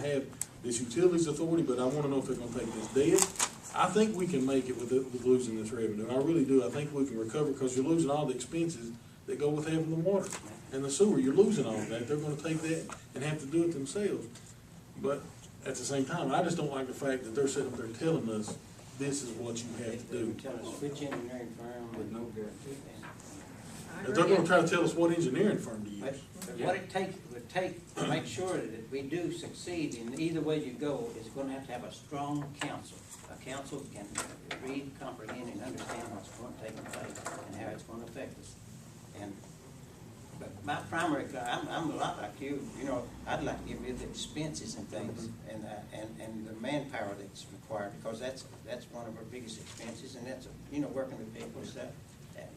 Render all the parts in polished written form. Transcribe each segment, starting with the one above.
have this utilities authority, but I wanna know if they're gonna take this dead. I think we can make it with losing this revenue. I really do. I think we can recover, because you're losing all the expenses that go with having the water and the sewer. You're losing all that. They're gonna take that and have to do it themselves. But at the same time, I just don't like the fact that they're sitting up there telling us this is what you have to do. Tell us which engineering firm with no guarantee. They're gonna try to tell us what engineering firm to use. But what it would take to make sure that we do succeed in either way you go is gonna have to have a strong council. A council can read, comprehend, and understand what's going to take place and how it's going to affect us. And but my primary, I'm a lot like you. You know, I'd like to get rid of the expenses and things, and the manpower that's required, because that's one of our biggest expenses, and that's working with people and stuff.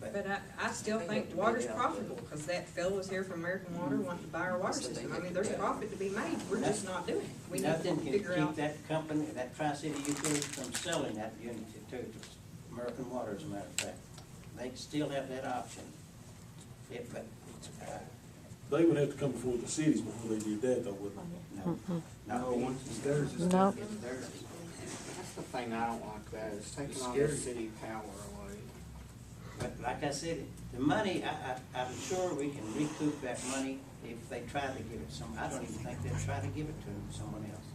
But I still think water's profitable, because that fellow was here from American Water wanting to buy our water system. I mean, there's profit to be made. We're just not doing it. We need to Nothing can figure keep out. that company, that Tri-City Utility, from selling that unit to American Water, as a matter of fact. They still have that option. They would have to come before the cities before they did that, though, wouldn't they? No, once it's theirs, it's No. theirs. That's the thing I don't like, that it's taking all the city power away. But like I said, the money, I'm sure we can recoup that money if they try to give it I don't even think they'll try to give it to someone else.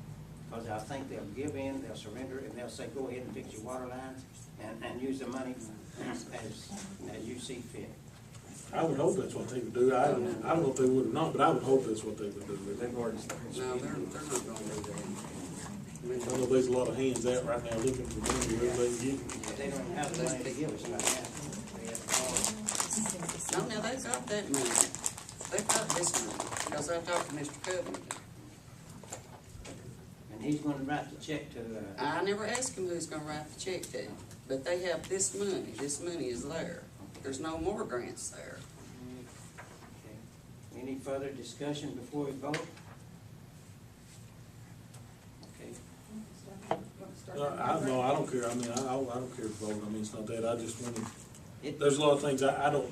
Because I think they'll give in, they'll surrender, and they'll say, go ahead and fix your water lines and use the money as you see fit. I would hope that's what they would do. I don't know if they would or not, but I would hope that's what they would do. They've already started. No, they're not gonna do that. I know there's a lot of hands out right now looking for money wherever they can get it. They don't have the money to give us right now. No, now they've got that money. They've got this money, because I talked to Mr. Covington. And he's gonna write the check to, I never asked him who's gonna write the check to, but they have this money. This money is there. There's no more grants there. okay. Any further discussion before we vote? Okay. No, I don't care. I mean, I don't care to vote. I mean, it's not that. I just want to, It- there's a lot of things I don't,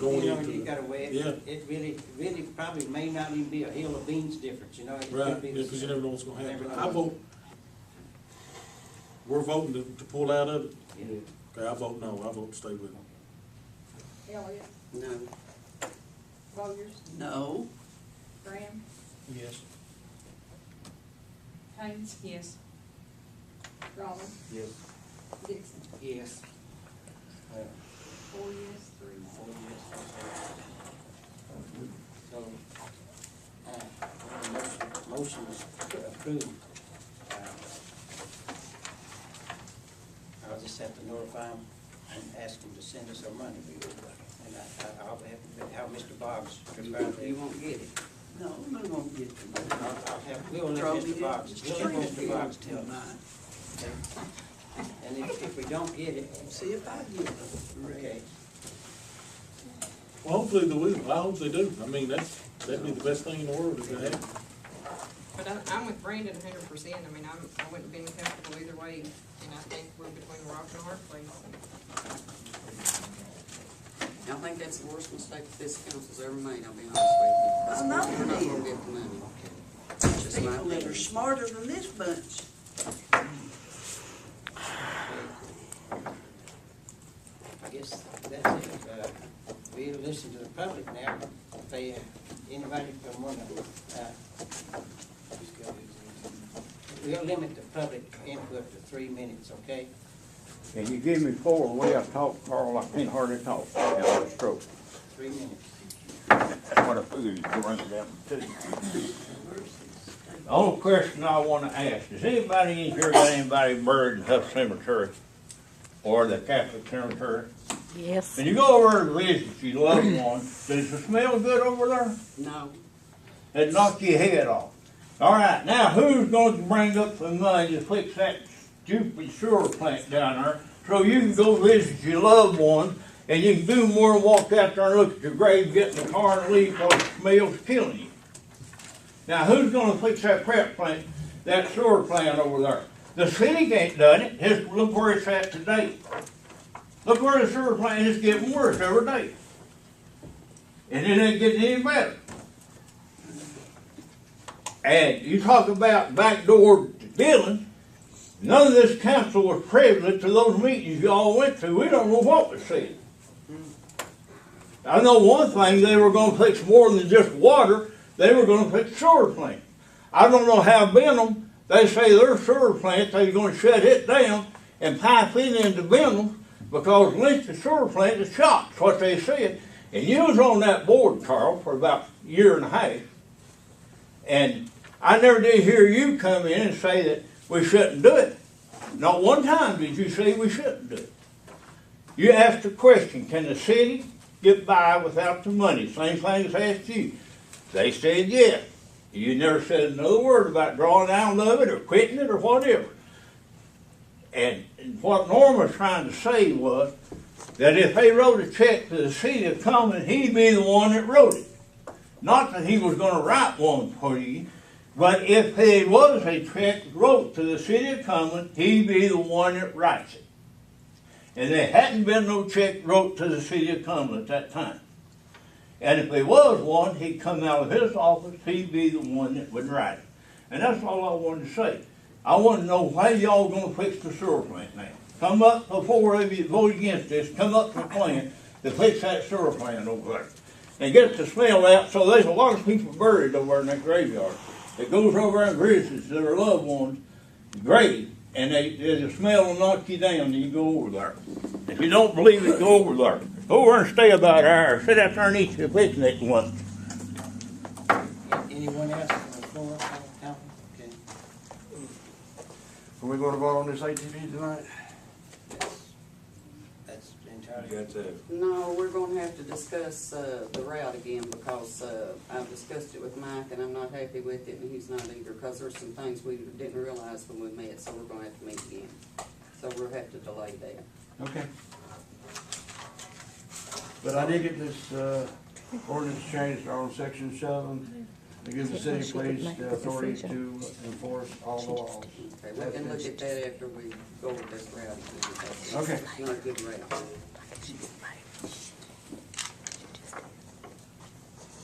going into you it. gotta weigh it. Yeah. It really probably may not even be a hill of beans difference, It right, could be because you never know what's gonna happen. Never know. I vote, we're voting to pull out of it. Yeah. Okay, I vote no. I vote to stay with it. Elliott, No. Bowyers, No. Graham, Yes. Haynes. Yes. Raleigh, Yes. Dixon. Yes. 4 yes, 3 no. So, motion is approved. I'll just have to notify them and ask them to send us our money. And I'll have Mr. Boggs prepare that. You won't get it. No, we won't get the money. We'll let Throw Mr. me Boggs, the we'll let Mr. street. Boggs tell us. And if we don't get it, See if I get it. okay. Well, hopefully they will. I hope they do. I mean, that'd be the best thing in the world if it happened. But I'm with Brandon 100%. I mean, I wouldn't have been comfortable either way, and I think we're between a rock and a hard place. I think that's the worst mistake that this council's ever made, I'll be honest with you. I know We're not it gonna is. get the money. It's just my People that are opinion. smarter than this bunch. I guess that's it. We'll listen to the public now. If they, anybody from one of them, we'll limit the public input to 3 minutes, okay? Can you give me 4 the way I talk, Carl? I can't hardly talk. I have a stroke. 3 minutes. That's what I figured you'd run it down to. The only question I want to ask, does anybody in here got anybody buried in Huff Cemetery? Or the Catholic Cemetery? Yes. When you go over to visit your loved one, does it smell good over there? No. It'd knock your head off. All right, now who's going to bring up the money to fix that stupid sewer plant down there so you can go visit your loved one and you can do more than walk out there and look at your grave, get in the car and leave because the smell's killing you? Now who's going to fix that prep plant, that sewer plant over there? The city ain't done it. Just look where it's at today. Look where the sewer plant is getting worse every day. And it ain't getting any better. And you talk about backdoor dealing, none of this council was privileged to those meetings you all went to. We don't know what was said. I know one thing, they were gonna fix more than just water, they were gonna fix sewer plant. I don't know how Benham, they say their sewer plant, they're gonna shut it down and pipe it into Benham because Lynch's sewer plant is shot, that's what they said. And you was on that board, Carl, for about a year and a half. And I never did hear you come in and say that we shouldn't do it. Not one time did you say we shouldn't do it. You asked the question, can the city get by without the money? Same thing as asked you. They said yes. You never said another word about drawing out of it or quitting it or whatever. And what Norm was trying to say was that if they wrote a check to the city of Cuumberland, he'd be the one that wrote it. Not that he was going to write one for you, but if there was a check wrote to the city of Cuumberland, he'd be the one that writes it. And there hadn't been no check wrote to the city of Cuumberland at that time. And if there was one, he'd come out of his office, he'd be the one that would write it. And that's all I wanted to say. I want to know how y'all going to fix the sewer plant now. Come up before you vote against this, come up with a plan to fix that sewer plant over there. And get the smell out, so there's a lot of people buried over there in that graveyard. It goes over and visits their loved ones' grave, and the smell will knock you down and you go over there. If you don't believe it, go over there. Go over and stay about an hour. Sit out there and eat your picnic once. Anyone else on the floor? Okay. Are we gonna vote on this ATV tonight? That's entirely. No, we're gonna have to discuss, the route again, because, I've discussed it with Mike, and I'm not happy with it, and he's not either, because there's some things we didn't realize when we met, so we're gonna have to meet again. So we'll have to delay that. Okay. But I did get this, ordinance changed on section 7, to give the city police the authority to enforce all the laws. Okay, we can look at that after we go over this route again, because Okay. it's not a good route.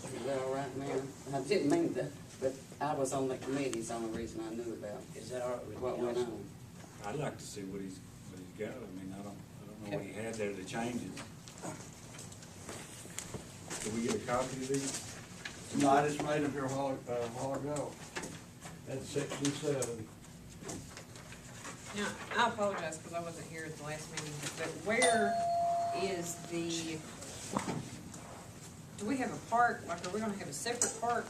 Is that all right, ma'am? I didn't mean that, but I was on the committee, it's the only reason I knew about Is that all right with what you? went on. I'd like to see what he's got. I mean, I don't know what he had there to change it. Did we get a copy of these? No, I just made them here a while ago. That's section 7. Now, I apologize because I wasn't here at the last meeting, but where is the, do we have a park, like, are we gonna have a separate park